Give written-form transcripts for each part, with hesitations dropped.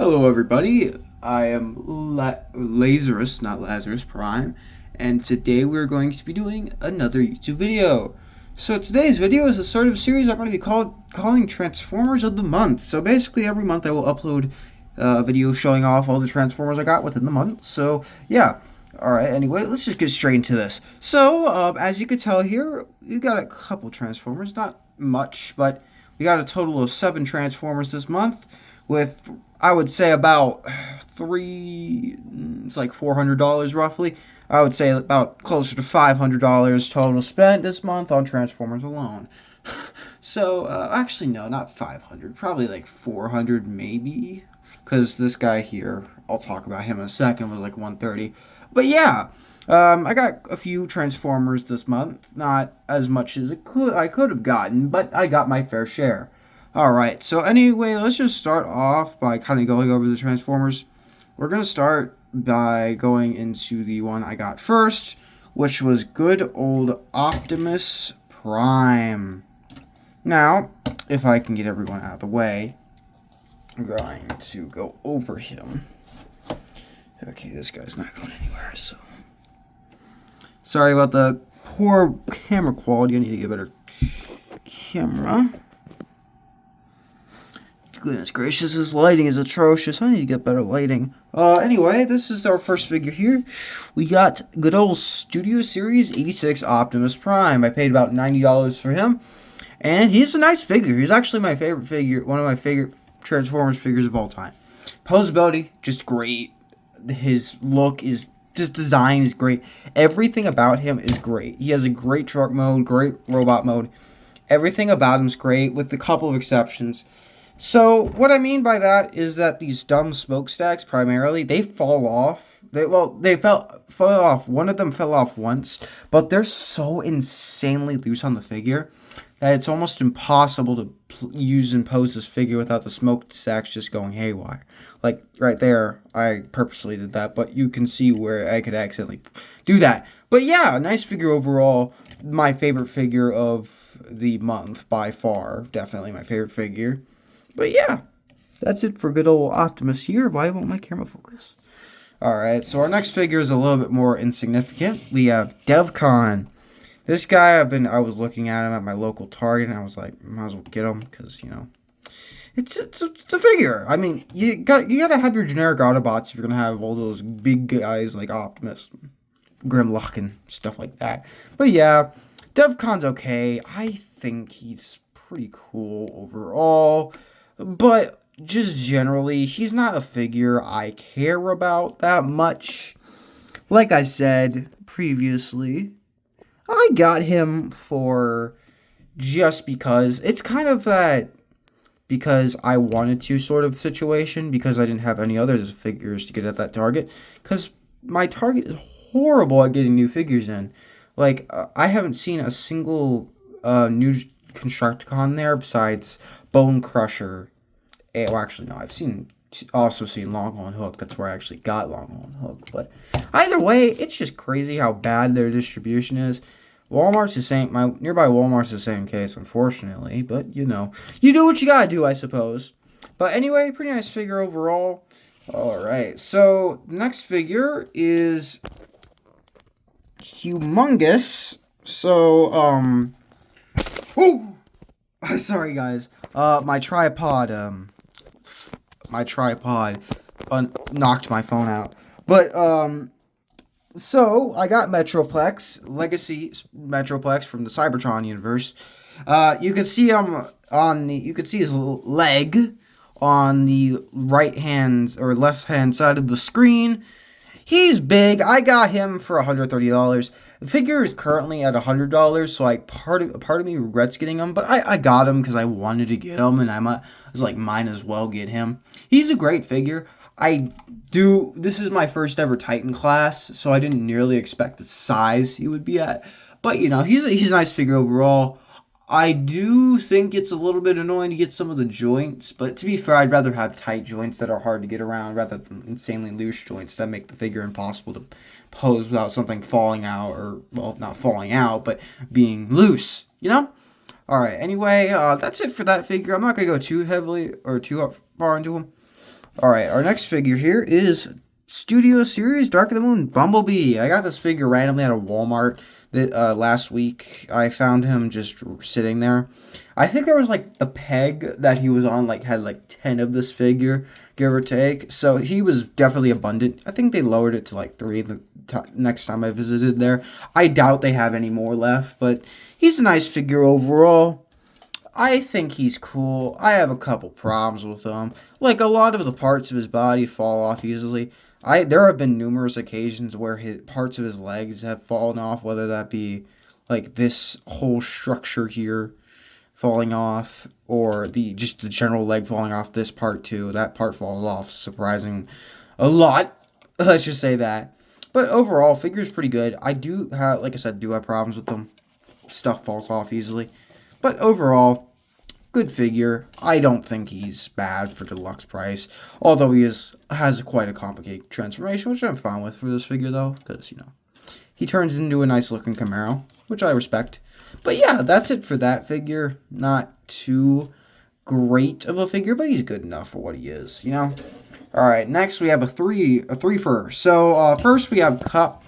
Hello, everybody. I am Lazarus, not Lazarus Prime, and today we're going to be doing another YouTube video. So today's video is a sort of series I'm going to be calling Transformers of the Month. So basically, every month I will upload a video showing off all the Transformers I got within the month. So yeah. Alright, anyway, let's just get straight into this. So, as you can tell here, we got a couple Transformers, not much, but we got a total of 7 Transformers this month, with, I would say, about it's like $400 roughly. I would say about closer to $500 total spent this month on Transformers alone. So, actually, no, not 500, probably like 400 maybe, because this guy here, I'll talk about him in a second, was like 130. But yeah, I got a few Transformers this month. Not as much as I could have gotten, but I got my fair share. Alright, so anyway, let's just start off by kind of going over the Transformers. We're going to start by going into the one I got first, which was good old Optimus Prime. Now, if I can get everyone out of the way, I'm going to go over him. Okay, this guy's not going anywhere, so... Sorry about the poor camera quality. I need to get a better camera. Goodness gracious, this lighting is atrocious. I need to get better lighting. Anyway, this is our first figure here. We got good old Studio Series 86 Optimus Prime. I paid about $90 for him. And he's a nice figure. He's actually my favorite figure, one of my favorite Transformers figures of all time. Posability, just great. His look is just design is great. Everything about him is great. He has a great truck mode, great robot mode. Everything about him's great, with a couple of exceptions. So what I mean by that is that these dumb smokestacks, primarily, they fall off. They fell off. One of them fell off once, but they're so insanely loose on the figure that it's almost impossible to use and pose this figure without the smokestacks just going haywire. Like, right there, I purposely did that, but you can see where I could accidentally do that. But yeah, nice figure overall. My favorite figure of the month, by far. Definitely my favorite figure. But yeah, that's it for good old Optimus here. Why won't my camera focus? Alright, so our next figure is a little bit more insignificant. We have Devcon. This guy, I was looking at him at my local Target, and I was like, might as well get him, because, you know, it's a figure. I mean, you gotta have your generic Autobots if you're gonna have all those big guys like Optimus, Grimlock, and stuff like that. But yeah, Devcon's okay. I think he's pretty cool overall, but just generally, he's not a figure I care about that much. Like I said previously, I got him for just because. It's kind of that because I wanted to sort of situation, because I didn't have any other figures to get at that Target, because my Target is horrible at getting new figures in. Like, I haven't seen a single new Constructicon there besides Bone Crusher. Well, actually, no, I've also seen Longhorn Hook. That's where I actually got Longhorn Hook. But either way, it's just crazy how bad their distribution is. Walmart's the same. My nearby Walmart's the same case, unfortunately. But, you know, you do what you gotta do, I suppose. But anyway, pretty nice figure overall. Alright, so the next figure is humongous. So, oh! Sorry, guys. My tripod knocked my phone out. But, so, I got Metroplex, Legacy Metroplex from the Cybertron universe. You can see him you can see his leg on the right hand or left hand side of the screen. He's big. I got him for $130. The figure is currently at $100, so like part of me regrets getting him, but I got him because I wanted to get him, and I was like, might as well get him. He's a great figure. This is my first ever Titan class, so I didn't nearly expect the size he would be at. But, you know, he's a nice figure overall. I do think it's a little bit annoying to get some of the joints, but to be fair, I'd rather have tight joints that are hard to get around rather than insanely loose joints that make the figure impossible to pose without something falling out, or, well, not falling out, but being loose, you know? Alright, anyway, that's it for that figure. I'm not going to go too heavily or too far into him. Alright, our next figure here is Studio Series Dark of the Moon Bumblebee. I got this figure randomly at a Walmart last week. I found him just sitting there. I think there was like the peg that he was on like had like 10 of this figure, give or take. So he was definitely abundant. I think they lowered it to like 3 the next time I visited there. I doubt they have any more left, but he's a nice figure overall. I think he's cool. I have a couple problems with him. Like a lot of the parts of his body fall off easily. There have been numerous occasions where his parts of his legs have fallen off, whether that be like this whole structure here falling off or the general leg falling off, this part too. That part falls off surprising a lot. Let's just say that. But overall, figure's pretty good. I do have, like I said, do have problems with them. Stuff falls off easily. But overall, good figure. I don't think he's bad for deluxe price. Although has quite a complicated transformation, which I'm fine with for this figure though. Because, he turns into a nice looking Camaro, which I respect. But yeah, that's it for that figure. Not too great of a figure, but he's good enough for what he is, Alright, next we have a three first. So first we have Cup.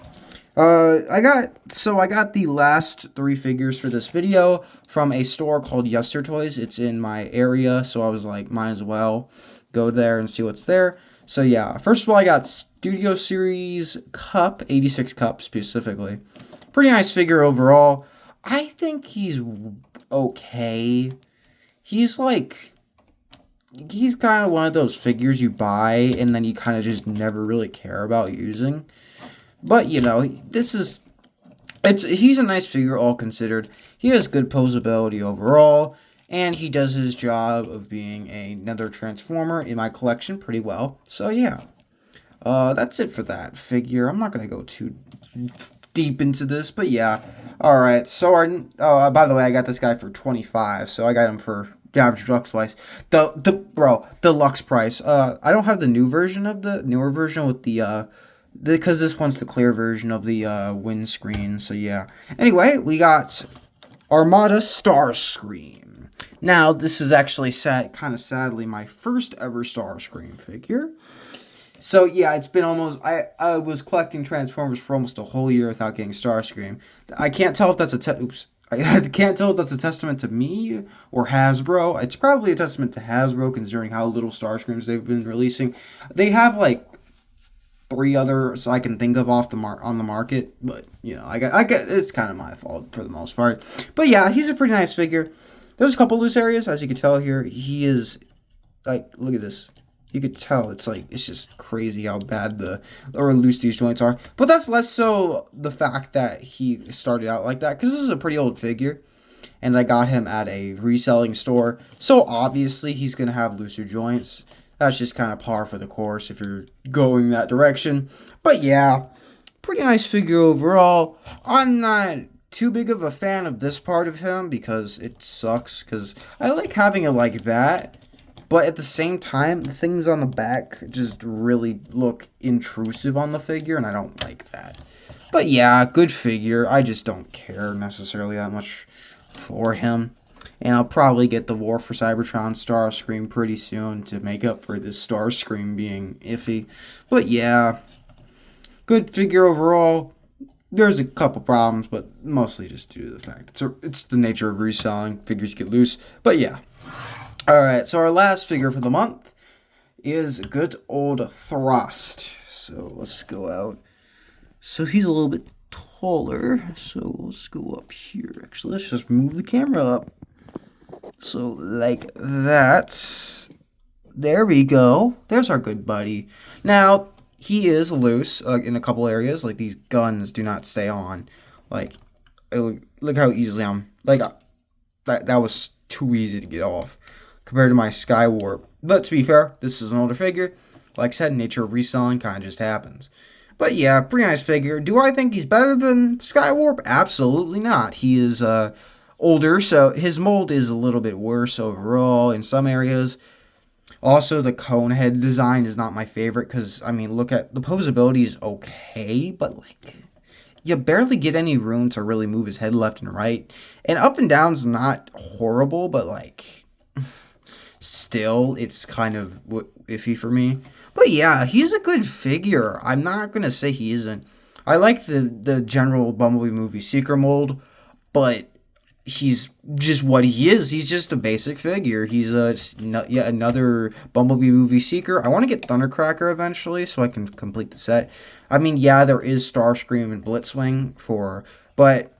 I got the last 3 figures for this video from a store called Yester Toys. It's in my area, so I was like, might as well go there and see what's there. So yeah, first of all, I got Studio Series Cup, 86 Cup specifically. Pretty nice figure overall. I think he's okay. He's kind of one of those figures you buy and then you kind of just never really care about using. But, he's a nice figure all considered. He has good posability overall, and he does his job of being another Transformer in my collection pretty well. So, yeah. That's it for that figure. I'm not going to go too deep into this, but yeah. Alright, so by the way, I got this guy for $25, so I got him for the average deluxe price. Deluxe price. I don't have the newer version with because this one's the clear version of the windscreen, so yeah. Anyway, we got Armada Starscream. Now, this is actually kind of sadly my first ever Starscream figure. So yeah, it's been almost, I was collecting Transformers for almost a whole year without getting Starscream. I can't tell if that's I can't tell if that's a testament to me or Hasbro. It's probably a testament to Hasbro considering how little Starscreams they've been releasing. They have like 3 others I can think of on the market, but I get it's kind of my fault for the most part. But yeah, he's a pretty nice figure. There's a couple loose areas, as you can tell here. He is like, look at this. You could tell it's just crazy how bad or loose these joints are. But that's less so the fact that he started out like that, because this is a pretty old figure, and I got him at a reselling store. So obviously he's gonna have looser joints. That's just kind of par for the course if you're going that direction. But yeah, pretty nice figure overall. I'm not too big of a fan of this part of him because it sucks, because I like having it like that. But at the same time, the things on the back just really look intrusive on the figure, and I don't like that. But yeah, good figure. I just don't care necessarily that much for him. And I'll probably get the War for Cybertron Starscream pretty soon to make up for this Starscream being iffy. But yeah, good figure overall. There's a couple problems, but mostly just due to the fact it's the nature of reselling. Figures get loose. But yeah. Alright, so our last figure for the month is good old Thrust. So let's go out. So he's a little bit taller. So let's go up here. Actually, let's just move the camera up. So like that. There we go. There's our good buddy. Now, he is loose in a couple areas. Like, these guns do not stay on. Like, look how easily that was too easy to get off compared to my Skywarp. But to be fair, this is an older figure. Like I said, nature of reselling kind of just happens. But yeah, pretty nice figure. Do I think he's better than Skywarp? Absolutely not. He is older, so his mold is a little bit worse overall in some areas. Also, the cone head design is not my favorite because, I mean, look at the posability is okay, but like, you barely get any room to really move his head left and right. And up and down's not horrible, but like, still it's kind of iffy for me. But yeah, he's a good figure. I'm not gonna say he isn't. I like the general Bumblebee movie Seeker mold, but he's just what he is. He's just a basic figure. He's yet another Bumblebee movie Seeker. I want to get Thundercracker eventually so I can complete the set. I mean, yeah, there is Starscream and Blitzwing but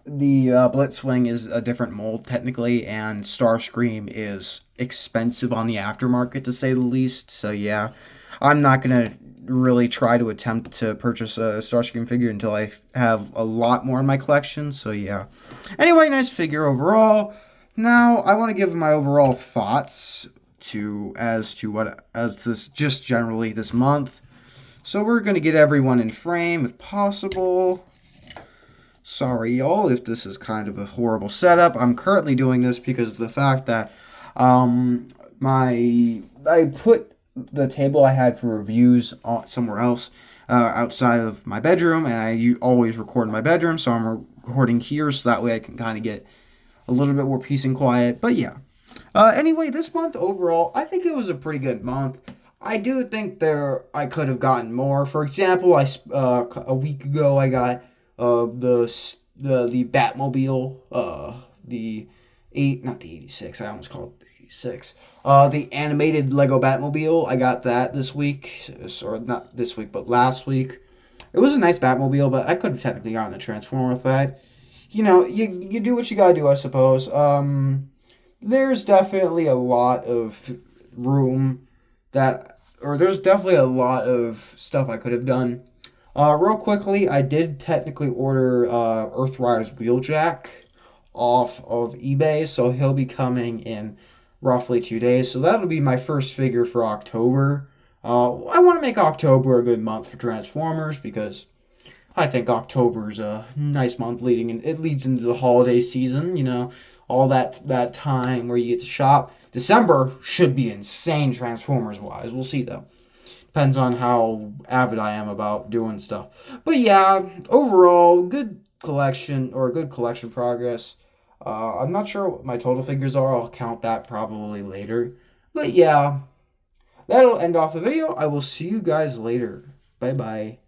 the Blitzwing is a different mold technically, and Starscream is expensive on the aftermarket to say the least. So yeah, I'm not gonna really try to attempt to purchase a Starscream figure until I have a lot more in my collection. So yeah. Anyway, nice figure overall. Now I want to give my overall thoughts as this just generally this month. So we're gonna get everyone in frame if possible. Sorry, y'all, if this is kind of a horrible setup. I'm currently doing this because of the fact that I put the table I had for reviews somewhere else outside of my bedroom, and I always record in my bedroom, so I'm recording here so that way I can kind of get a little bit more peace and quiet. But yeah. Anyway, this month overall, I think it was a pretty good month. I do think I could have gotten more. For example, a week ago I got the Batmobile, not the 86, I almost called it the 86. The animated Lego Batmobile, I got that this week, or not this week, but last week. It was a nice Batmobile, but I could have technically gotten a Transformer with that. You know, you do what you gotta do, I suppose. There's definitely a lot of there's definitely a lot of stuff I could have done. Real quickly, I did technically order Earthrider's Wheeljack off of eBay, so he'll be coming in roughly 2 days. So that'll be my first figure for October. I want to make October a good month for Transformers because I think October's a nice month it leads into the holiday season, you know, all that time where you get to shop. December should be insane Transformers wise. We'll see though. Depends on how avid I am about doing stuff. But yeah, overall, good collection progress. I'm not sure what my total figures are. I'll count that probably later. But yeah, that'll end off the video. I will see you guys later. Bye bye.